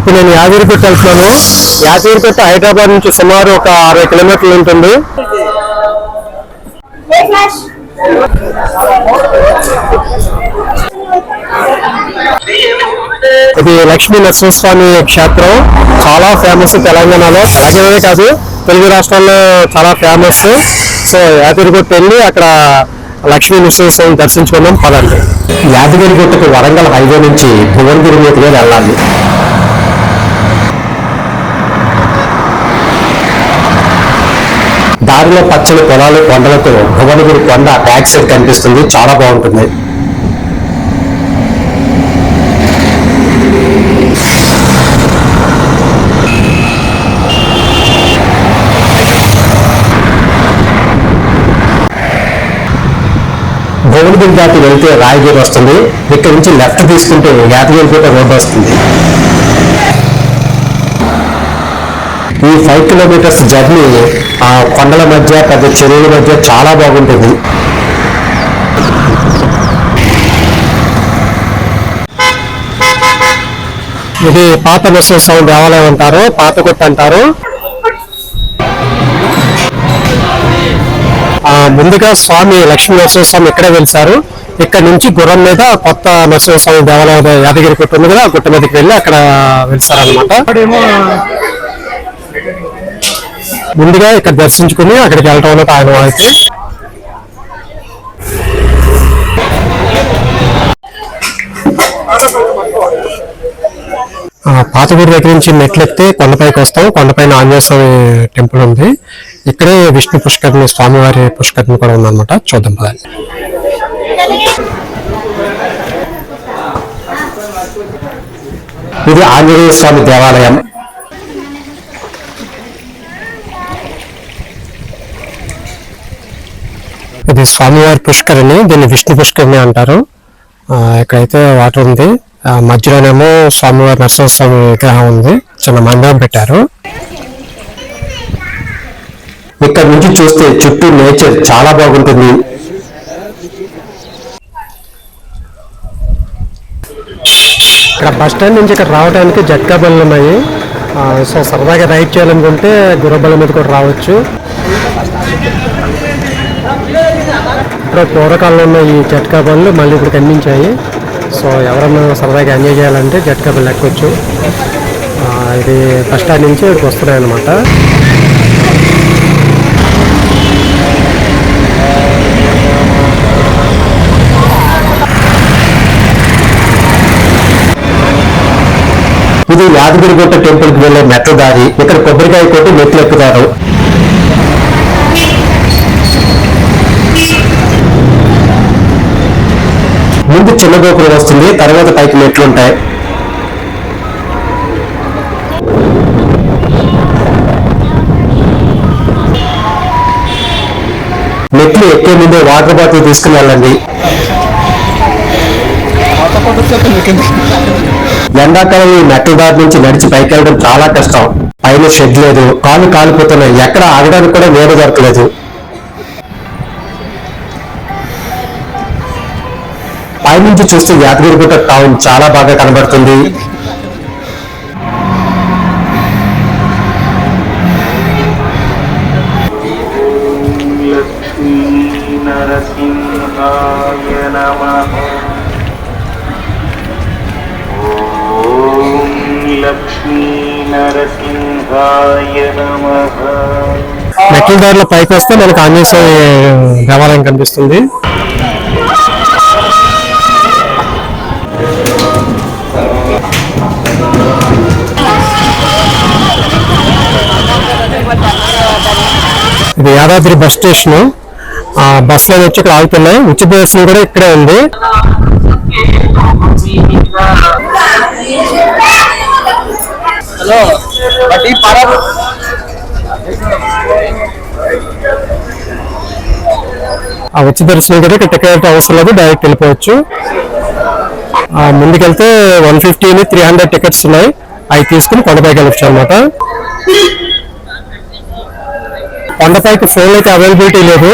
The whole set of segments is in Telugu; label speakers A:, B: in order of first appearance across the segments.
A: ఇప్పుడు నేను యాదగిరిగుట్ట వెళ్తున్నాను. యాదగిరిగుట్ట హైదరాబాద్ నుంచి సుమారు ఒక 60 కిలోమీటర్లు ఉంటుంది. ఇది లక్ష్మీ నరసింహస్వామి క్షేత్రం, చాలా ఫేమస్ తెలంగాణలో. తెలంగాణనే కాదు, తెలుగు రాష్ట్రాల్లో చాలా ఫేమస్. సో యాదగిరిగుట్ట వెళ్ళి అక్కడ లక్ష్మీ నరసింహస్వామిని దర్శించుకున్నాం. పదండి. యాదగిరిగుట్టకు వరంగల్ హైవే నుంచి భువనగిరి మీదుగా వెళ్ళాలి. దారిలో పచ్చని పొలాలు, కొండలతో భువనగిరి కొండ బ్యాక్ సైడ్ కనిపిస్తుంది. చాలా బాగుంటుంది. భువనగిరి దాటి వెళ్తే రాయగిరి వస్తుంది. ఇక్కడ నుంచి లెఫ్ట్ తీసుకుంటే యాదగిరిగుట్ట రోడ్డు వస్తుంది. ఈ 5 కిలోమీటర్స్ జర్నీ ఆ కొండల మధ్య, పెద్ద చెరువుల మధ్య చాలా బాగుంటుంది. ఇది పాత నరసింహస్వామి దేవాలయం అంటారు, పాతగుట్ట అంటారు. ముందుగా స్వామి లక్ష్మీ నరసింహస్వామి ఇక్కడే వెలిసారు. ఇక్కడ నుంచి గుర్రం మీద కొత్త నరసింహస్వామి దేవాలయం యాదగిరిగుట్ట ఉంది కదా, గుట్ట మీదకి వెళ్ళి అక్కడ వెలిసారనమాట. ముందుగా ఇక్కడ దర్శించుకుని అక్కడికి వెళ్ళటం అనేది ఆయన అయితే. పాతగుడి దగ్గర నుంచి మెట్లు ఎక్కితే కొండపైకి వస్తాం. కొండపైన ఆంజనేయ స్వామి టెంపుల్ ఉంది. ఇక్కడే విష్ణు పుష్కరిణి, స్వామివారి పుష్కరిణి కూడా ఉందన్నమాట. చూద్దాం పదండి. ఇది ఆంజనేయ స్వామి దేవాలయం. ఇది స్వామివారి పుష్కరిణి, దీన్ని విష్ణు పుష్కరిణి అంటారు. ఇక్కడైతే వాటర్ ఉంది. మధ్యలోనేమో స్వామివారి నరసింహస్వామి విగ్రహం ఉంది. చిన్న మందిరం పెట్టారు. ఇక్కడ నుంచి చూస్తే చుట్టూ నేచర్ చాలా బాగుంటుంది. ఇక్కడ బస్ స్టాండ్ నుంచి ఇక్కడ రావడానికి జట్కా బళ్ళు ఉన్నాయి. సో సరదాగా రైడ్ చేయాలనుకుంటే గుర్రబళ్ళ మీద కూడా రావచ్చు. ఇప్పుడు పూర్వకాలంలో ఉన్న ఈ జట్కా బళ్ళు మళ్ళీ ఇప్పుడు కనిపించాయి. సో ఎవరన్నా సరదాగా ఎంజాయ్ చేయాలంటే జట్కా బళ్ళు ఎక్కొచ్చు. ఇది బస్ స్టాండ్ నుంచి ఇక్కడికి వస్తున్నాయి అన్నమాట. ఇది యాదగిరిగుట్ట టెంపుల్ కి వెళ్లే మెట్ల దారి. ఇక్కడ కొబ్బరికాయ కొట్టి మెట్లు ఎక్కుతారు. ముందు చిన్న గోపురం వస్తుంది, తర్వాత పైకి మెట్లు ఉంటాయి. మెట్లు ఎక్కే ముందే వాటర్ బాటిల్ తీసుకుని వెళ్ళండి. ఎండాకాలం ఈ మెట్ల దారి నుంచి నడిచి పైకి వెళ్ళడం చాలా కష్టం. పైన షెడ్ లేదు, కాళ్ళు కాలిపోతున్నాయి. ఎక్కడ ఆగడానికి కూడా నీడ దొరకలేదు. పైనుంచి చూస్తే యాదగిరిగుట్ట టౌన్ చాలా బాగా కనబడుతుంది. మెట్ల దారిలో పైకి వస్తే మనకు ఆంజనేయ స్వామి దేవాలయం కనిపిస్తుంది. ఇది Yadadri bus station. Bus line వచ్చి ఇక్కడ ఆగుతున్నాయి. ఉచిత దర్శనం కూడా ఇక్కడే ఉంది. ఆ ఉచిత దర్శనం కూడా ఇక్కడ టికెట్ అవసరం లేదు, డైరెక్ట్ వెళ్ళిపోవచ్చు. ముందుకెళ్తే 150, 300 టికెట్స్ ఉన్నాయి. అవి తీసుకుని కొండపైకి వెళ్ళొచ్చు అనమాట. కొండపైకి ఫోన్లు అయితే అవైలబిలిటీ లేదు.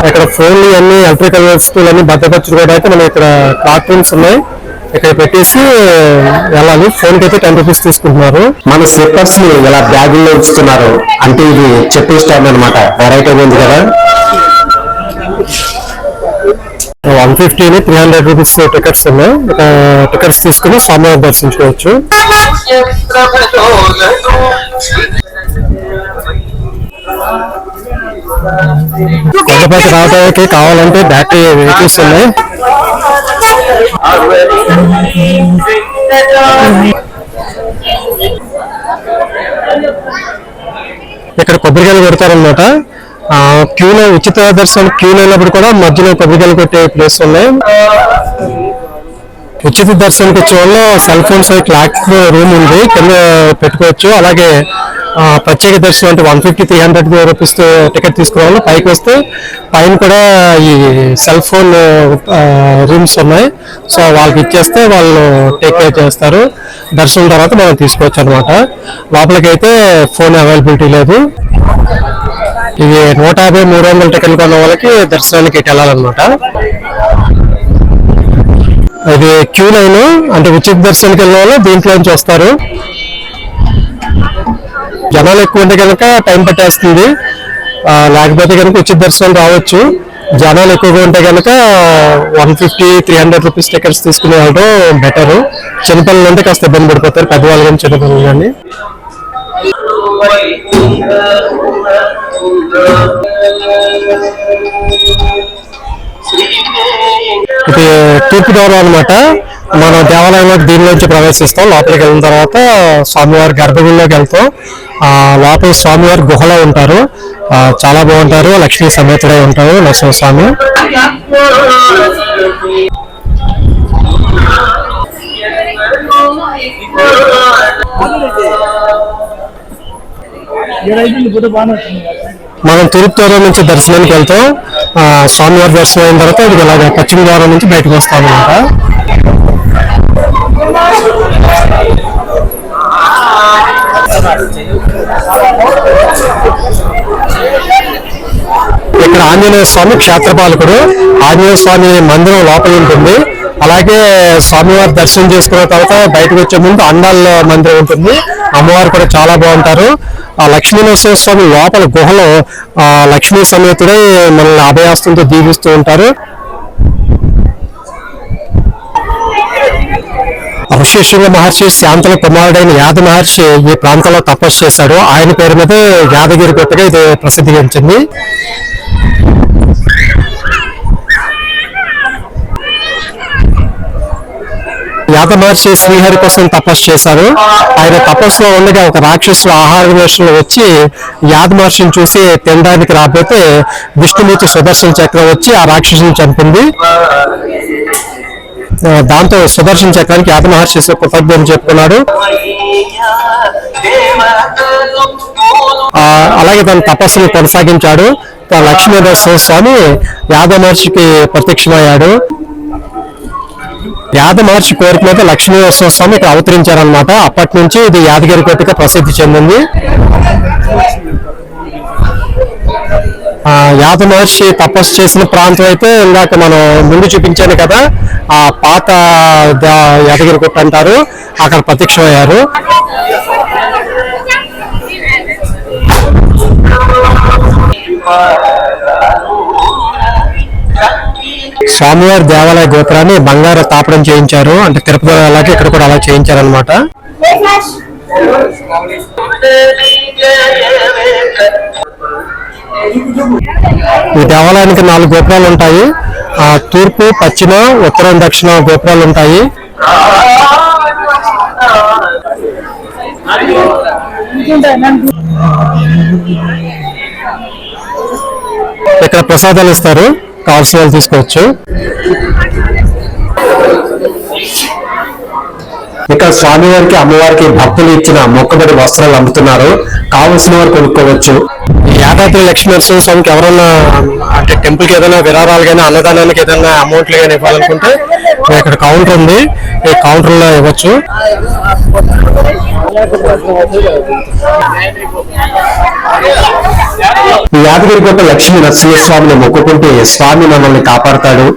A: ఇక్కడ ఫోన్లు అన్ని ఎలక్ట్రికల్ వస్తువులు అన్ని భద్రపరచుకోవడం అయితే మనం ఇక్కడ క్లాక్ రూమ్స్ ఉన్నాయి. ఇక్కడ పెట్టేసి వెళ్ళాలి. ఫోన్ కి అయితే 10 రూపీస్ తీసుకుంటున్నారు.
B: మన స్లిప్పర్స్ ని ఇలా బ్యాగుల్లో ఉంచుతున్నారు అంటే ఇది చెప్పే స్టాండ్ అనమాట. వెరైటీగా ఉంది కదా.
A: 150 300 రూపీస్ టికెట్స్ ఉన్నాయి. టికెట్స్ తీసుకుని స్వామివారిని దర్శించుకోవచ్చు. కొండపైకి రావడానికి కావాలంటే బ్యాటరీ వెహికల్స్ ఉన్నాయి. ఇక్కడ కొబ్బరికాయలు కొడతారనమాట. క్యూలో ఉచిత దర్శనం క్యూలో అయినప్పుడు కూడా మధ్యలో కొబ్బరికాయలు కొట్టే ప్లేస్ ఉన్నాయి. ఉచిత దర్శనానికి వచ్చే వాళ్ళు సెల్ ఫోన్స్ క్లాక్ రూమ్ ఉంది, కింద పెట్టుకోవచ్చు. అలాగే ప్రత్యేక దర్శనం అంటే 150-300 రూపీస్ టికెట్ తీసుకోవాలి. పైకి వస్తే పైన కూడా ఈ సెల్ ఫోన్ రూమ్స్ ఉన్నాయి. సో వాళ్ళకి ఇచ్చేస్తే వాళ్ళు టేక్ కేర్ చేస్తారు. దర్శనం తర్వాత మనం తీసుకోవచ్చు అనమాట. లోపలికి అయితే ఫోన్ అవైలబిలిటీ లేదు. ఇది 150-300 టికెట్లు కొన్న వాళ్ళకి దర్శనానికి ఇటు వెళ్ళాలన్నమాట. ఇది క్యూ లైన్ అంటే ఉచిత దర్శనానికి వెళ్ళిన వాళ్ళు దీంట్లోంచి వస్తారు. జనాలు ఎక్కువ ఉంటే కనుక టైం పట్టేస్తుంది, లేకపోతే కనుక ఉచిత దర్శనం రావచ్చు. జనాలు ఎక్కువగా ఉంటే కనుక 150-300 రూపీస్ టికెట్స్ తీసుకునే వాళ్ళం బెటరు. చిన్నపిల్లలు ఉంటే కాస్త ఇబ్బంది పడిపోతారు, పెద్దవాళ్ళు కానీ చిన్నపిల్లలు కానీ. ఇది తూర్పు ద్వారం అనమాట. మన దేవాలయంలోకి దీనిలోంచి ప్రవేశిస్తాం. లోపలికి వెళ్ళిన తర్వాత స్వామివారి గర్భగుడిలోకి వెళ్తాం. లోపల స్వామివారి గుహలో ఉంటారు, చాలా బాగుంటారు. లక్ష్మీ సమేతుడై ఉంటారు నరసింహస్వామి. మనం తూర్పు ద్వారం నుంచి దర్శనానికి వెళ్తాం. స్వామివారి దర్శనం అయిన తర్వాత ఇది ఇలాగ పశ్చిమ ద్వారం నుంచి బయటకు వస్తాం అనమాట. ఇక్కడ ఆంజనేయ స్వామి క్షేత్రపాలకుడు. ఆంజనేయ స్వామి మందిరం లోపల ఉంటుంది. అలాగే స్వామివారి దర్శనం చేసుకున్న తర్వాత బయటకు వచ్చే ముందు అండాల మందిరం ఉంటుంది. అమ్మవారు కూడా చాలా బాగుంటారు. లక్ష్మీ నరసింహస్వామి లోపల గుహలో లక్ష్మీ సమేతుడై మనల్ని అభయాస్తంతో దీవిస్తూ ఉంటారు. ఋషిశృంగ మహర్షి శాంతల కుమారుడైన యాద మహర్షి ఈ ప్రాంతంలో తపస్సు చేశాడు. ఆయన పేరు మీద యాదగిరి గుట్టగా ఇది ప్రసిద్ధిగాంచింది. యాద మహర్షి శ్రీహరి కోసం తపస్సు చేశారు. ఆయన తపస్సులో ఉండగా ఒక రాక్షసుల ఆహార వేషంలో వచ్చి యాద మహర్షిని చూసి తినడానికి రాకపోతే విష్ణుమూర్తి సుదర్శన చక్రం వచ్చి ఆ రాక్షసుని చంపింది. దాంతో సుదర్శన చక్రానికి యాద మహర్షి కృతజ్ఞతలు చెప్పుకున్నాడు. అలాగే తన తపస్సును కొనసాగించాడు. లక్ష్మీ నరసింహస్వామి యాద మహర్షికి ప్రత్యక్షమయ్యాడు. యాద మహర్షి కోరిక మీద లక్ష్మీ నరసింహస్వామి ఇక్కడ అవతరించారనమాట. అప్పటి నుంచి ఇది యాదగిరి కోటగా ప్రసిద్ధి చెందింది. యాద మహర్షి తపస్సు చేసిన ప్రాంతం అయితే ఇందాక మనం ముందు చూపించాను కదా, ఆ పాత యాదగిరి గుట్ట అంటారు. అక్కడ ప్రత్యక్షమయ్యారు. స్వామివారి దేవాలయ గోపురాన్ని బంగారు తాపడం చేయించారు. అంటే తిరుపతి అలాగే ఇక్కడ కూడా అలా చేయించారనమాట. ఈ దేవాలయానికి 4 గోపురాలు ఉంటాయి. తూర్పు, పశ్చిమ, ఉత్తరం, దక్షిణ గోపురాలు ఉంటాయి. ఇక్కడ ప్రసాదాలు ఇస్తారు, కావాల్సిన వాళ్ళు తీసుకోవచ్చు.
B: ఇక్కడ స్వామివారికి అమ్మవారికి భక్తులు ఇచ్చిన మొక్కబడి వస్త్రాలు అమ్ముతున్నారు, కావలసిన వారు కొనుక్కోవచ్చు.
A: యాదాద్రి లక్ష్మీ నరసింహస్వామికి ఎవరన్నా అంటే టెంపుల్కి ఏదైనా విరాళాలు కానీ అన్నదానానికి ఏదైనా అమౌంట్లు కానీ ఇవ్వాలనుకుంటే ఇక్కడ కౌంటర్ ఉంది, ఈ కౌంటర్లో ఇవ్వచ్చు.
B: యాదగిరిగుట్ట లక్ష్మీ నరసింహస్వామిని మొక్కుకుంటే స్వామి మనల్ని కాపాడతాడు.